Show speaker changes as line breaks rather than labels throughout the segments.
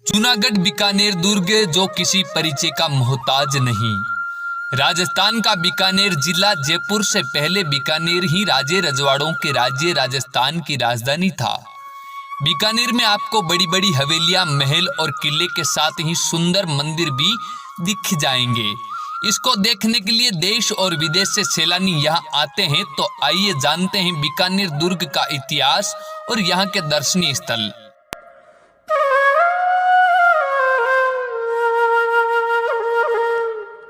जूनागढ़ बीकानेर दुर्ग जो किसी परिचय का मोहताज नहीं। राजस्थान का बीकानेर जिला जयपुर से पहले बीकानेर ही राजे रजवाड़ों के राज्य राजस्थान की राजधानी था। बीकानेर में आपको बड़ी बड़ी हवेलियां, महल और किले के साथ ही सुंदर मंदिर भी दिख जाएंगे। इसको देखने के लिए देश और विदेश से सैलानी यहाँ आते हैं। तो आइए जानते हैं बीकानेर दुर्ग का इतिहास और यहाँ के दर्शनीय स्थल।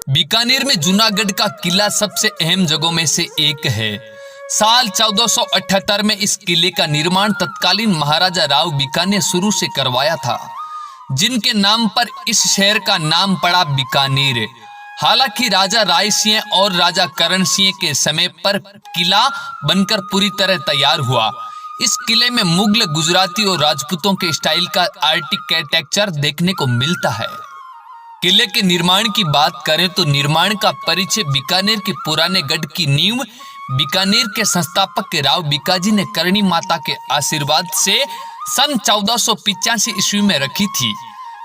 बीकानेर में जूनागढ़ का किला सबसे अहम जगहों में से एक है। साल 1478 में इस किले का निर्माण तत्कालीन महाराजा राव बीकानेर शुरू से करवाया था, जिनके नाम पर इस शहर का नाम पड़ा बीकानेर। हालांकि राजा राय सिंह और राजा करण सिंह के समय पर किला बनकर पूरी तरह तैयार हुआ। इस किले में मुगल, गुजराती और राजपूतों के स्टाइल का आर्किटेक्चर देखने को मिलता है। किले के निर्माण की बात करें तो निर्माण का परिचय बीकानेर के पुराने गढ़ की नींव बीकानेर के संस्थापक राव बीकाजी ने करणी माता के आशीर्वाद से सन 1485 ईस्वी में रखी थी,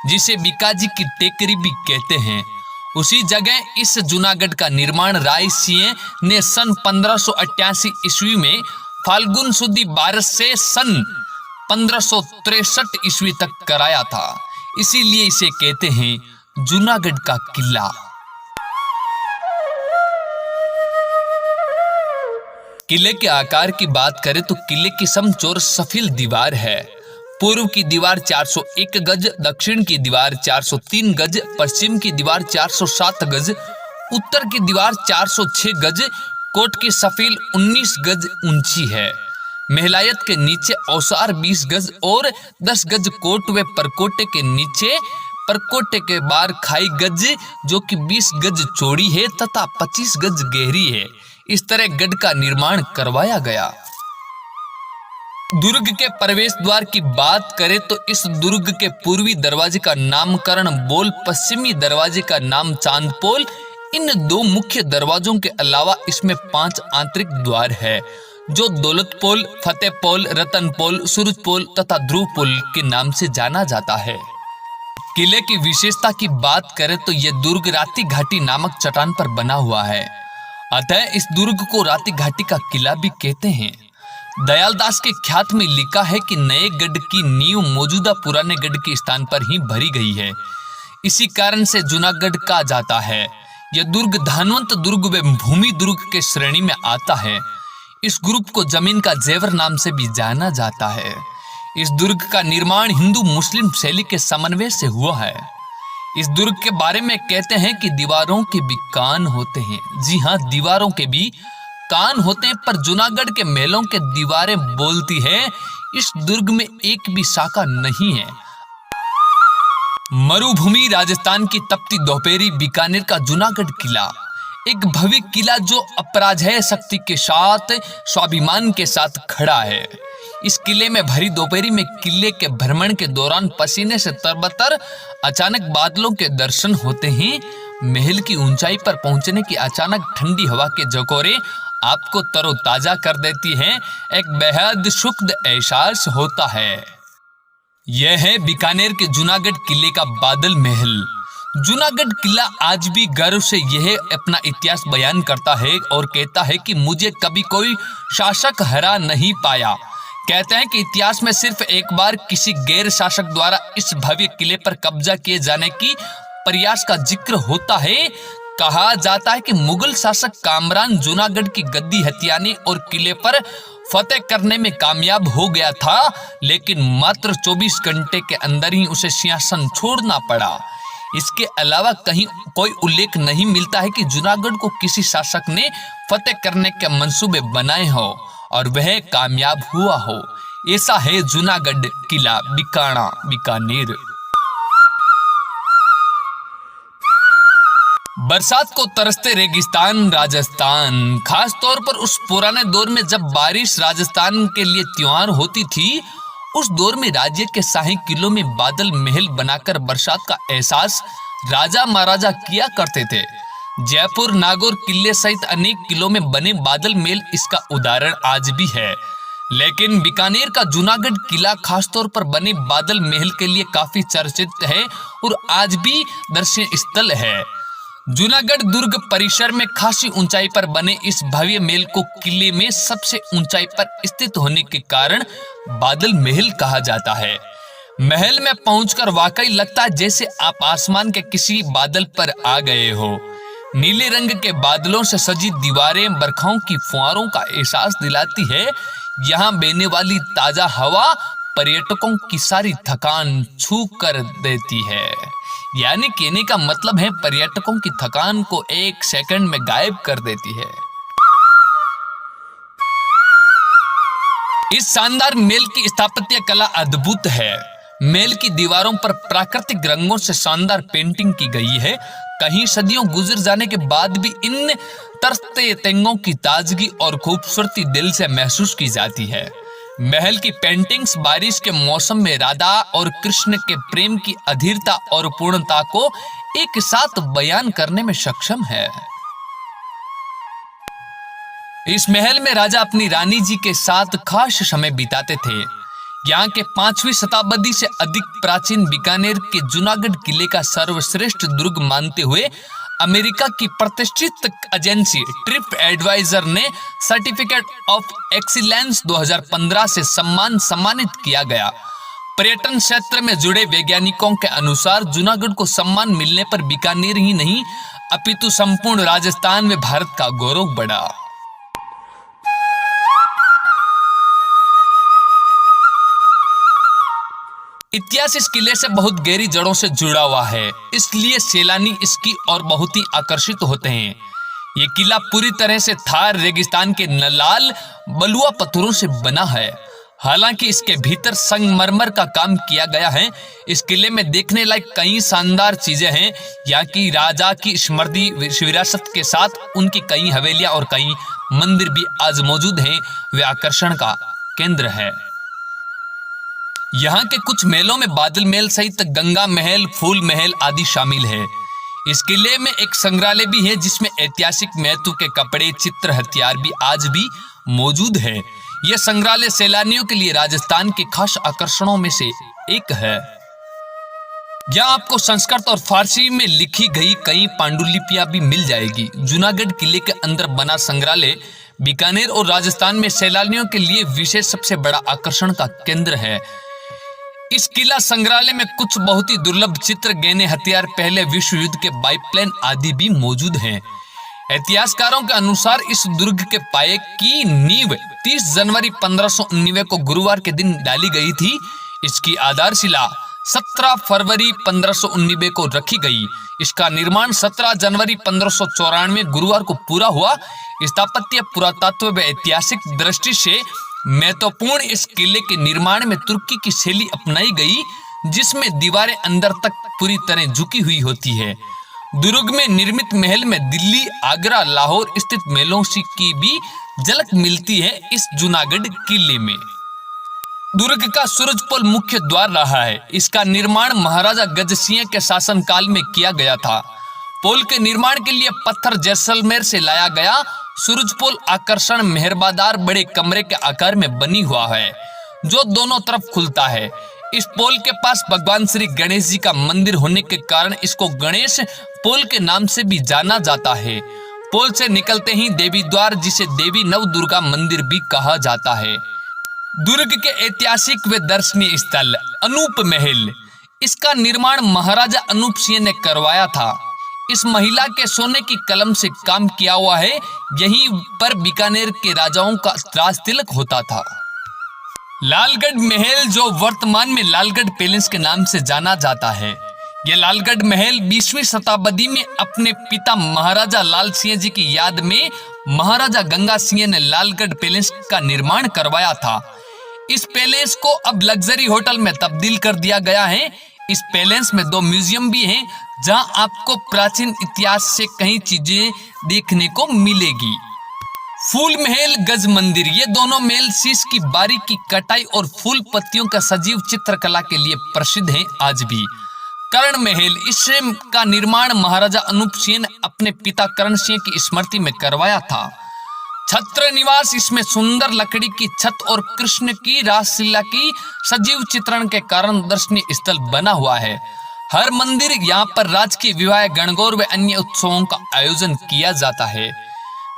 जिसे बीकाजी की टेकरी भी कहते हैं। उसी जगह इस जूनागढ़ का निर्माण राय सिंह ने सन 1588 ईस्वी में फाल्गुन सुदी 12 से सन 1563 ईस्वी तक कराया था। इसीलिए इसे कहते हैं जूनागढ़ का किला। किले के आकार की बात करें तो किले की समचौर सफेद दीवार है। पूर्व की दीवार 401 गज, दक्षिण की दीवार 403 गज, पश्चिम की दीवार 407 गज, उत्तर की दीवार 406 गज, कोट की सफील 19 गज ऊंची है। महलायत के नीचे औसार 20 गज और 10 गज कोट व परकोटे के नीचे परकोटे के बार खाई गज जो कि 20 गज चौड़ी है तथा 25 गज गहरी है। इस तरह गढ़ का निर्माण करवाया गया। दुर्ग के प्रवेश द्वार की बात करें तो इस दुर्ग के पूर्वी दरवाजे का नामकरण बोल, पश्चिमी दरवाजे का नाम चांदपोल। इन दो मुख्य दरवाजों के अलावा इसमें 5 आंतरिक द्वार है, जो दौलतपोल, फतेहपोल, रतनपोल, सूरजपोल तथा ध्रुवपोल के नाम से जाना जाता है। किले की विशेषता की बात करें तो यह दुर्ग राती घाटी नामक चट्टान पर बना हुआ है, अतः इस दुर्ग को राती घाटी का किला भी कहते हैं। दयालदास के ख्यात में लिखा है कि नए गढ़ की नींव मौजूदा पुराने गढ़ के स्थान पर ही भरी गई है। इसी कारण से जूनागढ़ कहा जाता है। यह दुर्ग धानवंत दुर्ग व भूमि दुर्ग के श्रेणी में आता है। इस ग्रुप को जमीन का जेवर नाम से भी जाना जाता है। इस दुर्ग का निर्माण हिंदू मुस्लिम शैली के समन्वय से हुआ है। इस दुर्ग के बारे में कहते हैं कि दीवारों के भी कान होते हैं। जी हाँ, दीवारों के भी कान होते हैं, पर जूनागढ़ के महलों के दीवारें बोलती है। इस दुर्ग में एक भी शाखा नहीं है। मरुभूमि राजस्थान की तपती दोपहरी बीकानेर का जूनागढ़ किला एक भव्य किला जो अपराजेय शक्ति के साथ स्वाभिमान के साथ खड़ा है। इस किले में भरी दोपहरी में किले के भ्रमण के दौरान पसीने से तरबतर अचानक बादलों के दर्शन होते हैं। महल की ऊंचाई पर पहुंचने की अचानक ठंडी हवा के झकोरे आपको तरोताजा कर देती हैं। एक बेहद सुखद एहसास होता है। यह है बीकानेर के जूनागढ़ किले का बादल महल। जूनागढ़ किला आज भी गर्व से यह अपना इतिहास बयान करता है और कहता है कि मुझे कभी कोई शासक हरा नहीं पाया। कहते हैं कि इतिहास में सिर्फ एक बार किसी गैर शासक द्वारा इस भव्य किले पर कब्जा किए जाने की प्रयास का जिक्र होता है। कहा जाता है कि मुगल शासक कामरान जूनागढ़ की गद्दी हथियाने और किले पर फतेह करने में कामयाब हो गया था, लेकिन मात्र 24 घंटे के अंदर ही उसे सिंहासन छोड़ना पड़ा। इसके अलावा कहीं कोई उल्लेख नहीं मिलता है कि जूनागढ़ को किसी शासक ने फतेह करने के मंसूबे बनाए हो और वह कामयाब हुआ हो। ऐसा है जूनागढ़ किला बीकानेर। बरसात को तरसते रेगिस्तान राजस्थान, खास तौर पर उस पुराने दौर में जब बारिश राजस्थान के लिए त्योहार होती थी। उस दौर में राज्य के शाही किलों में बादल महल बनाकर बरसात का एहसास राजा महाराजा किया करते थे। जयपुर, नागौर किले सहित अनेक किलों में बने बादल महल इसका उदाहरण आज भी है। लेकिन बीकानेर का जूनागढ़ किला खासतौर पर बने बादल महल के लिए काफी चर्चित है और आज भी दर्शनीय स्थल है। जूनागढ़ दुर्ग परिसर में खासी ऊंचाई पर बने इस भव्य महल को किले में सबसे ऊंचाई पर स्थित होने के कारण बादल महल कहा जाता है। महल में पहुंचकर वाकई लगता है जैसे आप आसमान के किसी बादल पर आ गए हो। नीले रंग के बादलों से सजी दीवारें बरखाओं की फुहारों का एहसास दिलाती है। यहाँ बहने वाली ताजा हवा पर्यटकों की सारी थकान छू कर देती है। यानी कहने का मतलब है पर्यटकों की थकान को एक सेकंड में गायब कर देती है। इस शानदार महल की स्थापत्य कला अद्भुत है। महल की दीवारों पर प्राकृतिक रंगों से शानदार पेंटिंग की गई है। कहीं सदियों गुजर जाने के बाद भी इन तरसते तेंगों की ताजगी और खूबसूरती दिल से महसूस की जाती है। महल की पेंटिंग्स बारिश के मौसम में राधा और कृष्ण के प्रेम की अधीरता और पूर्णता को एक साथ बयान करने में सक्षम है। इस महल में राजा अपनी रानी जी के साथ खास समय बिताते थे। यहाँ के 5वीं शताब्दी से अधिक प्राचीन बीकानेर के जूनागढ़ किले का सर्वश्रेष्ठ दुर्ग मानते हुए अमेरिका की प्रतिष्ठित एजेंसी ट्रिप एडवाइजर ने सर्टिफिकेट ऑफ एक्सीलेंस 2015 से सम्मानित किया गया। पर्यटन क्षेत्र में जुड़े वैज्ञानिकों के अनुसार जूनागढ़ को सम्मान मिलने पर बीकानेर ही नहीं अपितु संपूर्ण राजस्थान में भारत का गौरव बढ़ा। इतिहास इस किले से बहुत गहरी जड़ों से जुड़ा हुआ है, इसलिए सैलानी इसकी और बहुत ही आकर्षित होते हैं। ये किला पूरी तरह से थार रेगिस्तान के लाल बलुआ पत्थरों से बना है। हालांकि इसके भीतर संगमरमर का काम किया गया है। इस किले में देखने लायक कई शानदार चीजें हैं। यहाँ की राजा की स्मृति विरासत के साथ उनकी कई हवेलियां और कई मंदिर भी आज मौजूद हैं। वे आकर्षण का केंद्र है। यहाँ के कुछ महलों में बादल महल सहित गंगा महल, फूल महल आदि शामिल है। इस किले में एक संग्रहालय भी है जिसमें ऐतिहासिक महत्व के कपड़े, चित्र, हथियार भी आज भी मौजूद है। यह संग्रहालय सैलानियों के लिए राजस्थान के खास आकर्षणों में से एक है। यहाँ आपको संस्कृत और फारसी में लिखी गई कई पांडुलिपियां भी मिल जाएगी। जूनागढ़ किले के अंदर बना संग्रहालय बीकानेर और राजस्थान में सैलानियों के लिए विशेष सबसे बड़ा आकर्षण का केंद्र है। इस किला संग्रहालय में कुछ बहुत ही दुर्लभ चित्र, गहने, हथियार, पहले विश्व युद्ध के बाइप्लेन आदि भी मौजूद हैं। इतिहासकारों के अनुसार इस दुर्ग के पाए की नींव 30 जनवरी 1519 को गुरुवार के दिन डाली गई थी। इसकी आधारशिला 17 फरवरी 1519 को रखी गई। इसका निर्माण 17 जनवरी 1594 गुरुवार को पूरा हुआ। स्थापत्य, पुरातत्व व ऐतिहासिक दृष्टि से महत्वपूर्ण इस किले के निर्माण में तुर्की की शैली अपनाई गई, जिसमें दीवारें अंदर तक पूरी तरह झुकी हुई होती है। दुर्ग में निर्मित महल में दिल्ली, आगरा, लाहौर स्थित महलों की भी झलक मिलती है। इस जूनागढ़ किले में दुर्ग का सूरजपोल मुख्य द्वार रहा है। इसका निर्माण महाराजा गजसिंह के शासनकाल में किया गया था। पोल के निर्माण के लिए पत्थर जैसलमेर से लाया गया। सूरजपोल आकर्षण मेहरबादार बड़े कमरे के आकार में बनी हुआ है जो दोनों तरफ खुलता है। इस पोल के पास भगवान श्री गणेश जी का मंदिर होने के कारण इसको गणेश पोल के नाम से भी जाना जाता है। पोल से निकलते ही देवी द्वार, जिसे देवी नवदुर्गा मंदिर भी कहा जाता है। दुर्ग के ऐतिहासिक व दर्शनीय स्थल अनूप महल, इसका निर्माण महाराजा अनूप सिंह ने करवाया था। इस महिला के सोने की कलम से काम किया हुआ है। यहीं पर बीकानेर के राजाओं का राज तिलक होता था। लालगढ़ महल, जो वर्तमान में लालगढ़ पैलेस के नाम से जाना जाता है। यह लालगढ़ महल 20वीं शताब्दी में अपने पिता महाराजा लाल सिंह जी की याद में महाराजा गंगा सिंह ने लालगढ़ पैलेस का निर्माण करवाया था। इस पैलेस को अब लग्जरी होटल में तब्दील कर दिया गया है। इस पैलेस में 2 म्यूजियम भी हैं, जहां आपको प्राचीन इतिहास से कई चीजें देखने को मिलेगी। फूल महल, गज मंदिर, ये दोनों महल शीश की बारीकी कटाई और फूल पत्तियों का सजीव चित्रकला के लिए प्रसिद्ध हैं आज भी। कर्ण महल, इसका निर्माण महाराजा अनूप सिंह ने अपने पिता कर्ण सिंह की स्मृति में करवाया था। छत्र निवास, इसमें सुंदर लकड़ी की छत और कृष्ण की रासलीला की सजीव चित्रण के कारण दर्शनीय स्थल बना हुआ है। हर मंदिर यहाँ पर राजकीय विवाह, गणगौर व अन्य उत्सवों का आयोजन किया जाता है।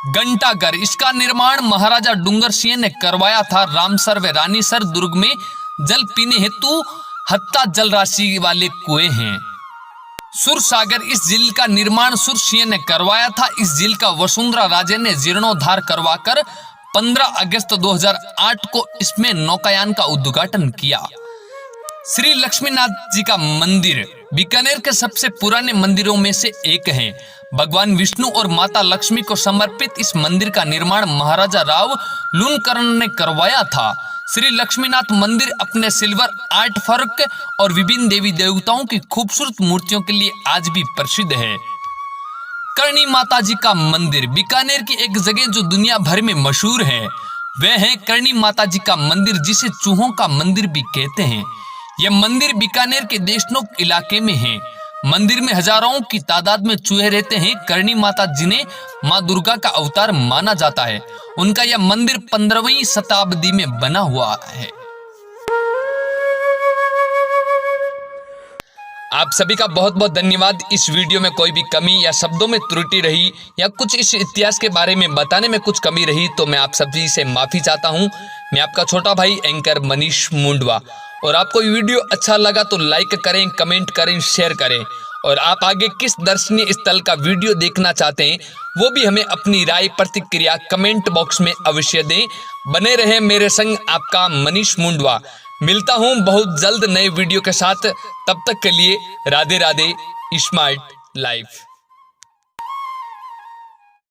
घंटाघर, इसका निर्माण महाराजा डूंगर सिंह ने करवाया था। रामसर व रानीसर दुर्ग में जल पीने हेतु हत्ता जल राशि वाले कुएं हैं। सुरसागर, इस झील का निर्माण सुर सिंह ने करवाया था। इस झील का वसुंधरा राजे ने जीर्णोद्धार करवाकर 15 अगस्त 2008 को इसमें नौकायान का उद्घाटन किया। श्री लक्ष्मीनाथ जी का मंदिर बीकानेर के सबसे पुराने मंदिरों में से एक है। भगवान विष्णु और माता लक्ष्मी को समर्पित इस मंदिर का निर्माण महाराजा राव लूणकरण ने करवाया था। श्री लक्ष्मीनाथ मंदिर अपने सिल्वर आर्ट वर्क और विभिन्न देवी देवताओं की खूबसूरत मूर्तियों के लिए आज भी प्रसिद्ध है। करणी माता जी का मंदिर, बीकानेर की एक जगह जो दुनिया भर में मशहूर है वह है करणी माता जी का मंदिर, जिसे चूहों का मंदिर भी कहते हैं। यह मंदिर बीकानेर के देशनोक इलाके में है। मंदिर में हजारों की तादाद में चूहे रहते हैं। करणी माता जी ने मां दुर्गा का अवतार माना जाता है। उनका यह मंदिर 15वीं शताब्दी में बना हुआ है। आप सभी का बहुत बहुत धन्यवाद। इस वीडियो में कोई भी कमी या शब्दों में त्रुटि रही या कुछ इस इतिहास के बारे में बताने में कुछ कमी रही तो मैं आप सभी से माफी चाहता हूं। मैं आपका छोटा भाई एंकर मनीष मुंडवा। और आपको ये वीडियो अच्छा लगा तो लाइक करें, कमेंट करें, शेयर करें। और आप आगे किस दर्शनीय स्थल का वीडियो देखना चाहते हैं वो भी हमें अपनी राय प्रतिक्रिया कमेंट बॉक्स में अवश्य दें। बने रहे मेरे संग आपका मनीष मुंडवा। मिलता हूं बहुत जल्द नए वीडियो के साथ। तब तक के लिए राधे राधे। Smart life.